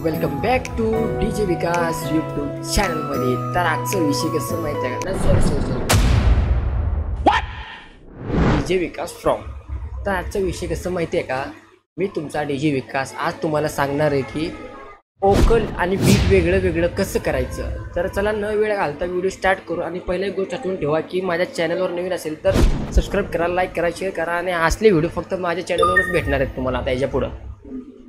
Welcome back two DJ विकास YouTube चॅनलमध्ये. तर आजचा विषय कसं माहिती आहे का? DJ Vikas from. तर आजचा विषय कसं माहिती आहे का? मी तुमचा डीजे विकास आज तुम्हाला सांगणार आहे की ओकल आणि बीट वेगळं वेगळं कसं करायचं. तर चला न वेळ घालता व्हिडिओ स्टार्ट करू. आणि पहिली गोष्ट आठवून ठेवा की माझ्या चॅनलवर नवीन असेल तर सबस्क्राईब करा, लाईक करा, शेअर करा. आणि असले व्हिडिओ फक्त माझ्या चॅनलवरच भेटणार आहेत तुम्हाला आता याच्या पुढं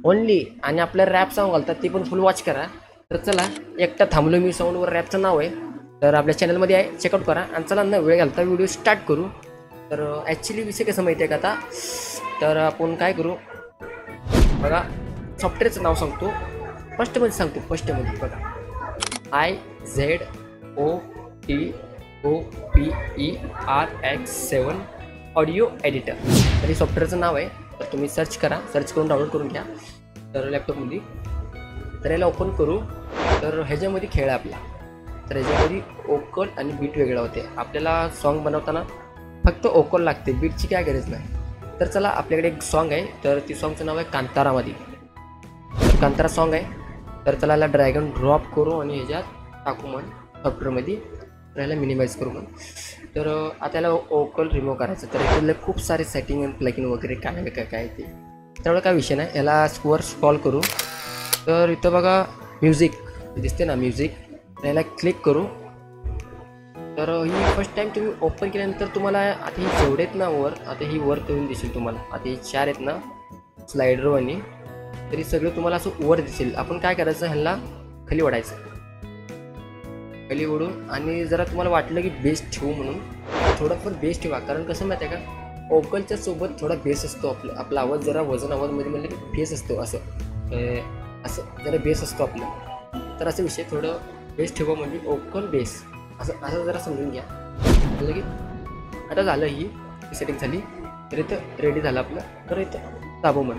ओनली. आणि आपलं रॅप सॉन्ग घालतात ते पण फुल वॉच करा. तर चला एकटा थांबलो मी साऊंडवर रॅपचं नाव आहे, तर आपल्या चॅनलमध्ये आहे, चेकआउट करा. आणि चला न वेळ घालता व्हिडिओ स्टार्ट करू. तर ॲक्च्युली विषय कसं माहिती आहे का आता? तर आपण काय करू बघा, सॉफ्टवेअरचं नाव सांगतो, फर्स्टमध्ये सांगतो. फर्स्टमध्ये बघा, IZOTOPERX7 ऑडिओ एडिटर. तर हे सॉफ्टवेअरचं नाव आहे. तर तुम्ही सर्च करा, सर्च करून डाउनलोड करून घ्या तर लॅपटॉपमध्ये. तर याला ओपन करू. तर ह्याच्यामध्ये खेळ आहे आपला. तर ह्याच्यामध्ये ओकल आणि बीट वेगळं होते. आपल्याला सॉन्ग बनवताना फक्त ओकल लागते, बीटची काय गरज नाही. तर चला, आपल्याकडे एक सॉन्ग आहे, तर ती सॉन्गचं नाव आहे कांतारामध्ये. तर कांतारा सॉन्ग आहे. तर चला याला ड्रॅगन ड्रॉप करू आणि ह्याच्यात टाकू म्हण सॉफ्टवेअरमध्ये. तर याला मिनिमाइज करू म्हण. तर आता याला ओकल रिमूव्ह करायचं. तर इथले खूप सारे सेटिंग आणि प्लगइन वगैरे काय काय ते, त्यामुळे काय विषय नाही. याला स्कोअर स्क्रॉल करू. तर इथं बघा म्युझिक दिसते ना, म्युझिक. तर याला क्लिक करू. तर ही फर्स्ट टाईम तुम्ही ओपन केल्यानंतर तुम्हाला आता ही जेवढे आहेत ना वर, आता ही वर करून दिसेल तुम्हाला. आता ही 4 आहेत ना स्लायडरवानी, तरी सगळं तुम्हाला असं वर दिसेल. आपण काय करायचं, ह्याला खाली ओढायचं, खाली ओढून. आणि जरा तुम्हाला वाटलं की बेस ठेवू म्हणून थोडंफार बेस ठेवा. कारण कसं माहिती आहे का, ओकलच्या सोबत थोडा बेस असतो. आपला आवाज जरा वजन आवाजमध्ये म्हणलं की बेस असतो, असं जरा बेस असतो आपलं. तर असं विषय थोडं बेस ठेवा म्हणजे ओकल बेस असं जरा समजून घ्या. म्हणलं की आता झालं, ही सेटिंग झाली. तर इथं रेडी झालं आपलं. तर इथं दाबू म्हण.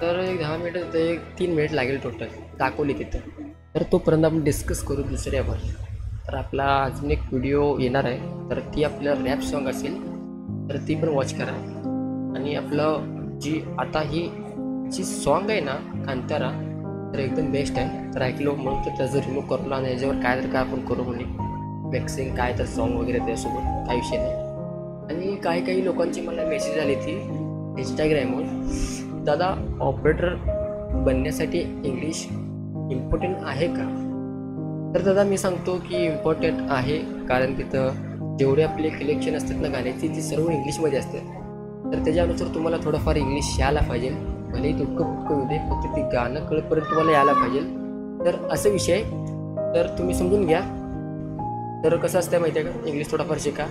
तर एक 10 मिनिट, तर एक 3 मिनिट लागेल टोटल दाखवली तिथं. तर तोपर्यंत आपण डिस्कस करू दुसऱ्यावर. तर आपला अजून एक व्हिडिओ येणार आहे, तर ती आपलं रॅप सॉन्ग असेल, तर ती पण वॉच करा. आणि आपलं जी आता ही जी सॉन्ग आहे ना कांतारा, तर एकदम बेस्ट आहे. तर ऐकलो म्हणून तर त्याचं रिमूव्ह करू आणि याच्यावर काय तर काय आपण करू म्हणजे मिक्सिंग काय तर सॉन्ग वगैरे त्यासोबत काही विषय नाही. आणि काही लोकांची मला मेसेज आली ती इंस्टाग्रामवर, दादा ऑपरेटर बनण्यासाठी इंग्लिश इम्पॉर्टंट आहे का? तर दादा मी सांगतो की इम्पॉर्टंट आहे. कारण तिथं जेवढे आपले कलेक्शन असतात ना गाण्याची, ती सर्व इंग्लिशमध्ये असतात. तर त्याच्यानुसार तुम्हाला थोडंफार इंग्लिश यायला पाहिजे. भलेही तुटकं येऊ दे, फक्त ते गाणं कळपर्यंत तुम्हाला यायला पाहिजे. तर असं विषय, तर तुम्ही समजून घ्या. तर कसं असतं माहिती आहे का, इंग्लिश थोडाफार शिका,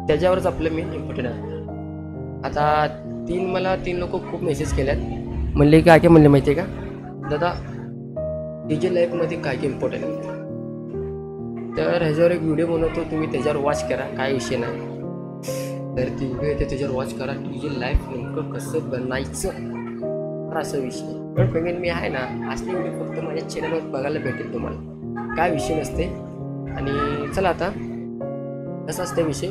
त्याच्यावरच आपलं मेन इम्पॉर्टंट आहे. आता मला 3 लोक खूप मेसेज केल्यात. म्हणले काय काय म्हणले माहिती आहे का, दादा डीजे लाईफमध्ये काय काय इम्पॉर्टंट आहे. तर ह्याच्यावर एक व्हिडिओ बनवतो, तुम्ही त्याच्यावर वॉच करा, काय विषय नाही. तर ती व्हिडिओ येते, त्याच्यावर वॉच करा. डीजे लाईफ नेमकं कसं बनायचं, तर असं विषय. पण पेमेंट मी आहे ना, असली व्हिडिओ फक्त माझ्या चॅनलवर बघायला भेटेल तुम्हाला, काय विषय नसते. आणि चला आता कसं असते विषय.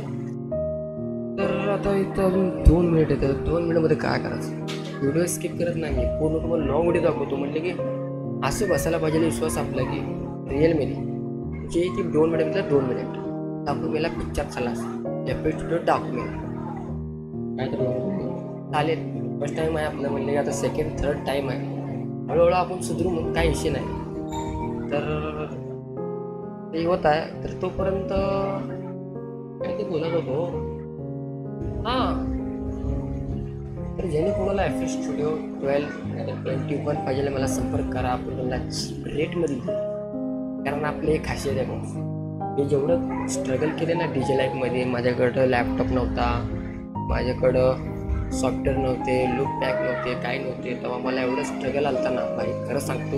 तर आता इथं अजून 2 मिनिट येतं. 2 मिनिटमध्ये काय करायचं, व्हिडिओ स्किप करत नाही मी, पूर्ण तुम्हाला लॉंग व्हिडिओ दाखवतो. म्हटलं की असं बसायला पाहिजे विश्वास आपला की रिअलमध्ये जे की 2 मिनिटमधलं 2 मिनिट दाखवून मला पिक्चर चालला एपिसोड दाखवून काय तर चालेल. फर्स्ट टाईम आहे आपलं, म्हणलं की आता सेकंड थर्ड टाईम आहे, हळूहळू आपण सुधरू मग, काही विषय नाही. तर ते होत आहे. तर तोपर्यंत काय ते बोलत होतो, हां. तर ज्याने कोणाला FL स्टुडिओ 12-21 पाहिजे मला संपर्क करा. आपण त्यांना चीप रेटमध्ये देऊ. कारण आपले एक खासियत आहे बघ, मी जेवढं स्ट्रगल केलं ना डीजे लाईफमध्ये, माझ्याकडं लॅपटॉप नव्हता, माझ्याकडं सॉफ्टवेअर नव्हते, लूप पॅक नव्हते, काय नव्हते, तेव्हा मला एवढं स्ट्रगल आलता ना भाई, खरं सांगतो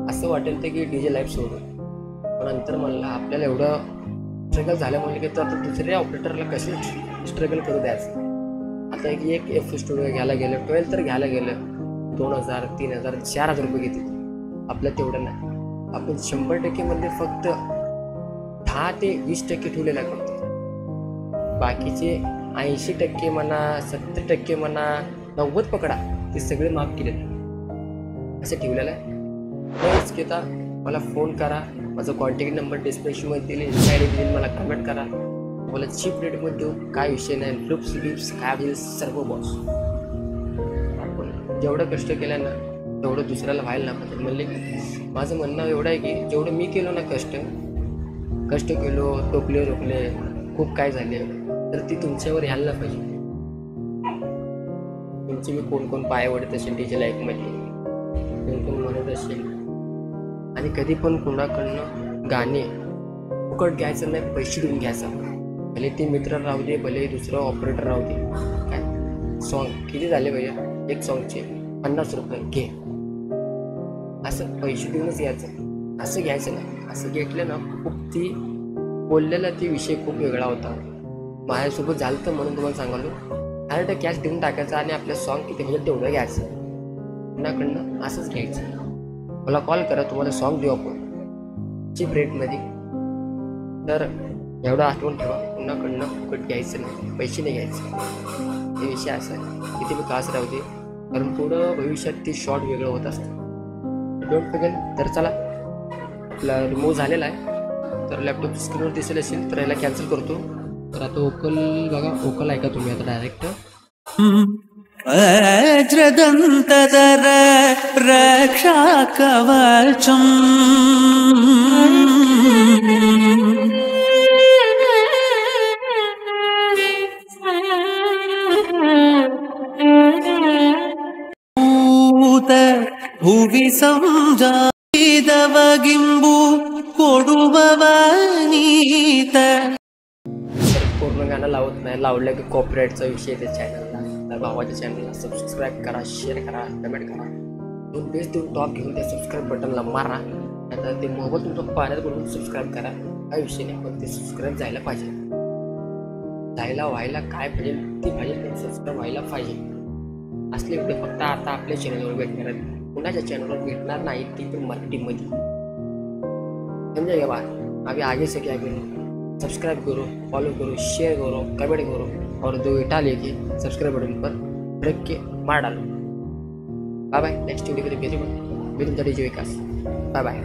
असं वाटेल ते की डीजे लाईफ सोडून. पण नंतर मला आपल्याला एवढं स्ट्रगल झालं म्हणलं की तर आता दुसऱ्या ऑपरेटरला कसं स्ट्रगल करू द्यायचं. आता एक FL स्टुडिओ घ्यायला गेलं, 12 तर घ्यायला गेलं 2000, 3000, 4000 रुपये घेते. आपलं तेवढं नाही. आपण 100% मध्ये फक्त 10 ते 20% ठेवलेलं आहे. बाकीचे 80% म्हणा, 70% म्हणा, 90 पकडा, ते सगळे माफ केले असं ठेवलेलं आहे. प्लीज घेता मला फोन करा. माझा कॉन्टॅक्ट नंबर डिस्क्रिप्शनमध्ये दिले, इन्स्टा आय डी दिली, मला कमेंट करा. मला चीप रेटमध्ये देऊ, काय विषय नाही. लुक्स लिप्स काय होईल सर्व बॉस. आपण जेवढं कष्ट केलं ना तेवढं दुसऱ्याला व्हायला नाही पाहिजे. म्हणजे माझं म्हणणं एवढं आहे की जेवढं मी केलो ना कष्ट केलो, टोकले रोखले, खूप काय झाले, तर ती तुमच्यावर यायला नाही पाहिजे. तुमची मी कोण पाय ओढत असेल तिच्या लाईफमध्ये, कोण म्हणत असेल. आणि कधी पण कोणाकडनं गाणे फुकट घ्यायचं नाही, पैसे देऊन घ्यायचं. भले ते मित्र राहू दे, भले दुसरं ऑपरेटर राहू दे. काय सॉन्ग किती झाले भैया, एक सॉन्गचे 50 रुपये घे, असं पैसे देऊनच घ्यायचं. असं घ्यायचं नाही. असं घेतलं ना खूप ती बोललेला ती विषय खूप वेगळा होता. माझ्यासोबत झालं तर म्हणून तुम्हाला सांगालो. डायरेक्ट कॅश देऊन टाकायचं आणि आपलं सॉन्ग किती म्हणजे तेवढं घ्यायचं. कुणाकडनं असंच घ्यायचं. मला कॉल करा, तुम्हाला सॉन्ग देऊ आपण चीप रेटमध्ये. तर एवढं आठवण ठेवा, कुणाकडनं फुकट घ्यायचं नाही, पैसे नाही घ्यायचे. हे विषय असा आहे किती मी कास राहू दे, कारण पुढं भविष्यात ती शॉर्ट वेगळं होत असतं. Don't forget. तर चला, आपला रिमूव्ह झालेला आहे, तर लॅपटॉप स्क्रीनवर दिसेल असेल तर याला कॅन्सल करतो. तर आता ओकल बघा, ओकल ऐका तुम्ही आता डायरेक्ट. वज्रदन्तधर रक्षा कवचम् भुवि संजातवगिंबु कोडुबवनीत. पूर्ण गाणं लावत नाही, लावलं की कॉपीराईटचा विषय त्या चॅनलला. तर भावाच्या चॅनलला सबस्क्राईब करा, शेअर करा, कमेंट करा. दोन बेस देऊन टॉप घेऊन त्या सबस्क्राईब बटनला मारा. आता ते मोबाईल तुमच्या पाण्यात बघून सबस्क्राईब करा, काही विषय नाही, पण ते सबस्क्राईब जायला पाहिजे. जायला व्हायला काय पाहिजे ती पाहिजे, ते सबस्क्राईब व्हायला पाहिजे. असले व्हिडिओ फक्त आता आपल्या चॅनलवर भेटणार आहेत, कुणाच्या चॅनलवर भेटणार नाही, ती पण मराठीमध्ये. समजा का बा, अभी आगे से क्या करो, सब्सक्राइब करो, फॉलो करो, शेयर करो, कमेंट करो और 2 इटा लेके सब्सक्राइब बटन पर रख के मार डालो. Bye bye. नेक्स्ट वीडियो में फिर मैं तुमचा DJ विकास. Bye bye.